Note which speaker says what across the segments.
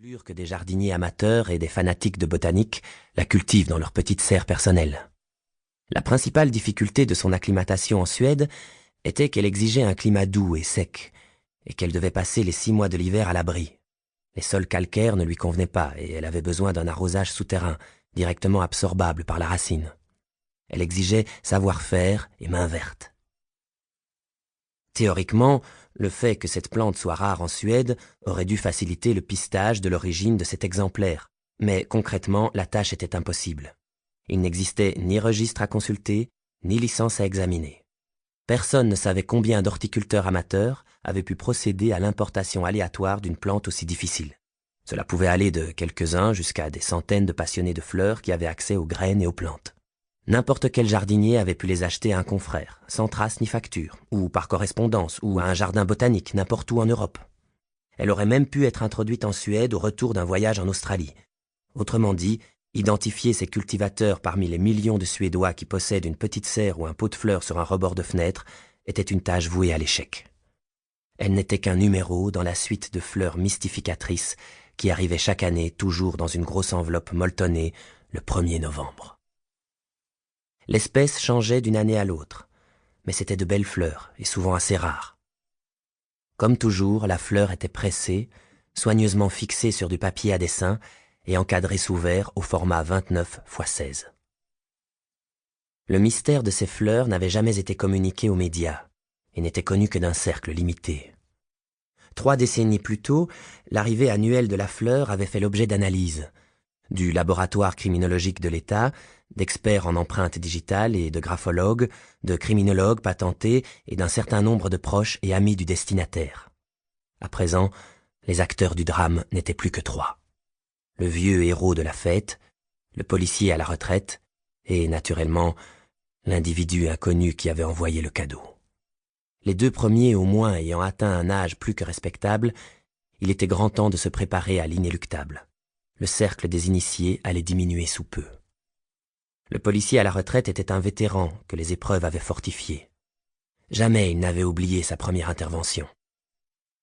Speaker 1: Plus que des jardiniers amateurs et des fanatiques de botanique la cultivent dans leurs petites serres personnelles. La principale difficulté de son acclimatation en Suède était qu'elle exigeait un climat doux et sec, et qu'elle devait passer les 6 mois de l'hiver à l'abri. Les sols calcaires ne lui convenaient pas et elle avait besoin d'un arrosage souterrain, directement absorbable par la racine. Elle exigeait savoir-faire et main verte. Théoriquement, le fait que cette plante soit rare en Suède aurait dû faciliter le pistage de l'origine de cet exemplaire, mais concrètement, la tâche était impossible. Il n'existait ni registre à consulter, ni licence à examiner. Personne ne savait combien d'horticulteurs amateurs avaient pu procéder à l'importation aléatoire d'une plante aussi difficile. Cela pouvait aller de quelques-uns jusqu'à des centaines de passionnés de fleurs qui avaient accès aux graines et aux plantes. N'importe quel jardinier avait pu les acheter à un confrère, sans trace ni facture, ou par correspondance, ou à un jardin botanique, n'importe où en Europe. Elle aurait même pu être introduite en Suède au retour d'un voyage en Australie. Autrement dit, identifier ces cultivateurs parmi les millions de Suédois qui possèdent une petite serre ou un pot de fleurs sur un rebord de fenêtre était une tâche vouée à l'échec. Elle n'était qu'un numéro dans la suite de fleurs mystificatrices qui arrivaient chaque année toujours dans une grosse enveloppe molletonnée le 1er novembre. L'espèce changeait d'une année à l'autre, mais c'était de belles fleurs et souvent assez rares. Comme toujours, la fleur était pressée, soigneusement fixée sur du papier à dessin et encadrée sous verre au format 29 x 16. Le mystère de ces fleurs n'avait jamais été communiqué aux médias et n'était connu que d'un cercle limité. 3 décennies plus tôt, l'arrivée annuelle de la fleur avait fait l'objet d'analyses, du laboratoire criminologique de l'État, d'experts en empreintes digitales et de graphologues, de criminologues patentés et d'un certain nombre de proches et amis du destinataire. À présent, les acteurs du drame n'étaient plus que 3. Le vieux héros de la fête, le policier à la retraite et, naturellement, l'individu inconnu qui avait envoyé le cadeau. Les 2 premiers au moins ayant atteint un âge plus que respectable, il était grand temps de se préparer à l'inéluctable. Le cercle des initiés allait diminuer sous peu. Le policier à la retraite était un vétéran que les épreuves avaient fortifié. Jamais il n'avait oublié sa première intervention.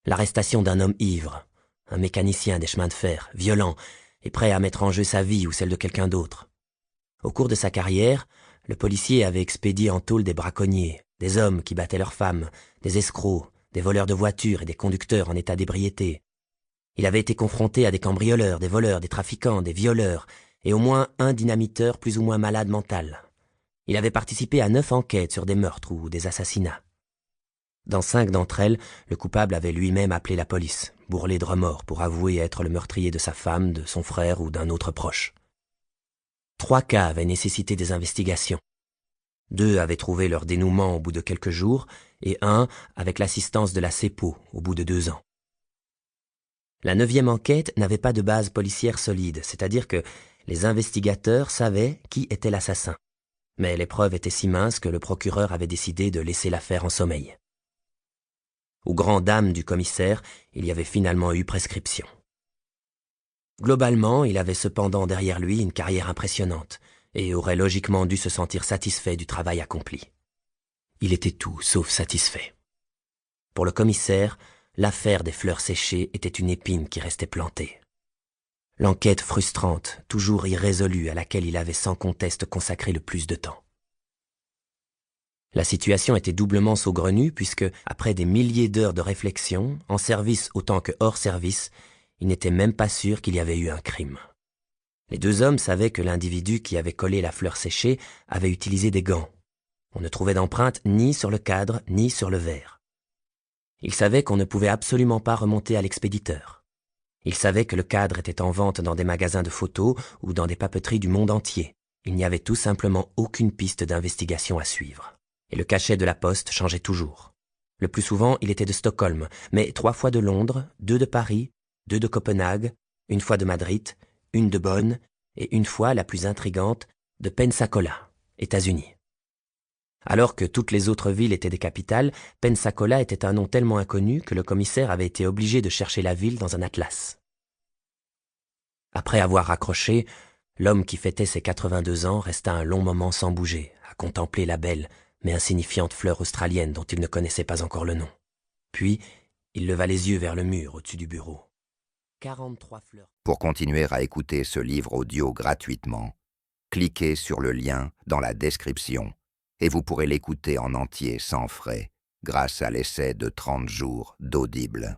Speaker 1: L'arrestation d'un homme ivre, un mécanicien des chemins de fer, violent et prêt à mettre en jeu sa vie ou celle de quelqu'un d'autre. Au cours de sa carrière, le policier avait expédié en tôle des braconniers, des hommes qui battaient leurs femmes, des escrocs, des voleurs de voitures et des conducteurs en état d'ébriété. Il avait été confronté à des cambrioleurs, des voleurs, des trafiquants, des violeurs, et au moins un dynamiteur plus ou moins malade mental. Il avait participé à 9 enquêtes sur des meurtres ou des assassinats. Dans 5 d'entre elles, le coupable avait lui-même appelé la police, bourrelé de remords pour avouer être le meurtrier de sa femme, de son frère ou d'un autre proche. 3 cas avaient nécessité des investigations. 2 avaient trouvé leur dénouement au bout de quelques jours, et 1 avec l'assistance de la CEPO au bout de 2 ans. La 9e enquête n'avait pas de base policière solide, c'est-à-dire que les investigateurs savaient qui était l'assassin. Mais les preuves étaient si minces que le procureur avait décidé de laisser l'affaire en sommeil. Aux grandes dames du commissaire, il y avait finalement eu prescription. Globalement, il avait cependant derrière lui une carrière impressionnante et aurait logiquement dû se sentir satisfait du travail accompli. Il était tout sauf satisfait. Pour le commissaire, l'affaire des fleurs séchées était une épine qui restait plantée. L'enquête frustrante, toujours irrésolue, à laquelle il avait sans conteste consacré le plus de temps. La situation était doublement saugrenue puisque, après des milliers d'heures de réflexion, en service autant que hors service, il n'était même pas sûr qu'il y avait eu un crime. Les 2 hommes savaient que l'individu qui avait collé la fleur séchée avait utilisé des gants. On ne trouvait d'empreinte ni sur le cadre ni sur le verre. Ils savaient qu'on ne pouvait absolument pas remonter à l'expéditeur. Ils savaient que le cadre était en vente dans des magasins de photos ou dans des papeteries du monde entier. Il n'y avait tout simplement aucune piste d'investigation à suivre. Et le cachet de la poste changeait toujours. Le plus souvent, il était de Stockholm, mais 3 fois de Londres, 2 de Paris, 2 de Copenhague, 1 fois de Madrid, 1 de Bonn et 1 fois, la plus intrigante, de Pensacola, États-Unis. Alors que toutes les autres villes étaient des capitales, Pensacola était un nom tellement inconnu que le commissaire avait été obligé de chercher la ville dans un atlas. Après avoir raccroché, l'homme qui fêtait ses 82 ans resta un long moment sans bouger, à contempler la belle mais insignifiante fleur australienne dont il ne connaissait pas encore le nom. Puis, il leva les yeux vers le mur au-dessus du bureau. 43 fleurs.
Speaker 2: Pour continuer à écouter ce livre audio gratuitement, cliquez sur le lien dans la description et vous pourrez l'écouter en entier sans frais grâce à l'essai de 30 jours d'Audible.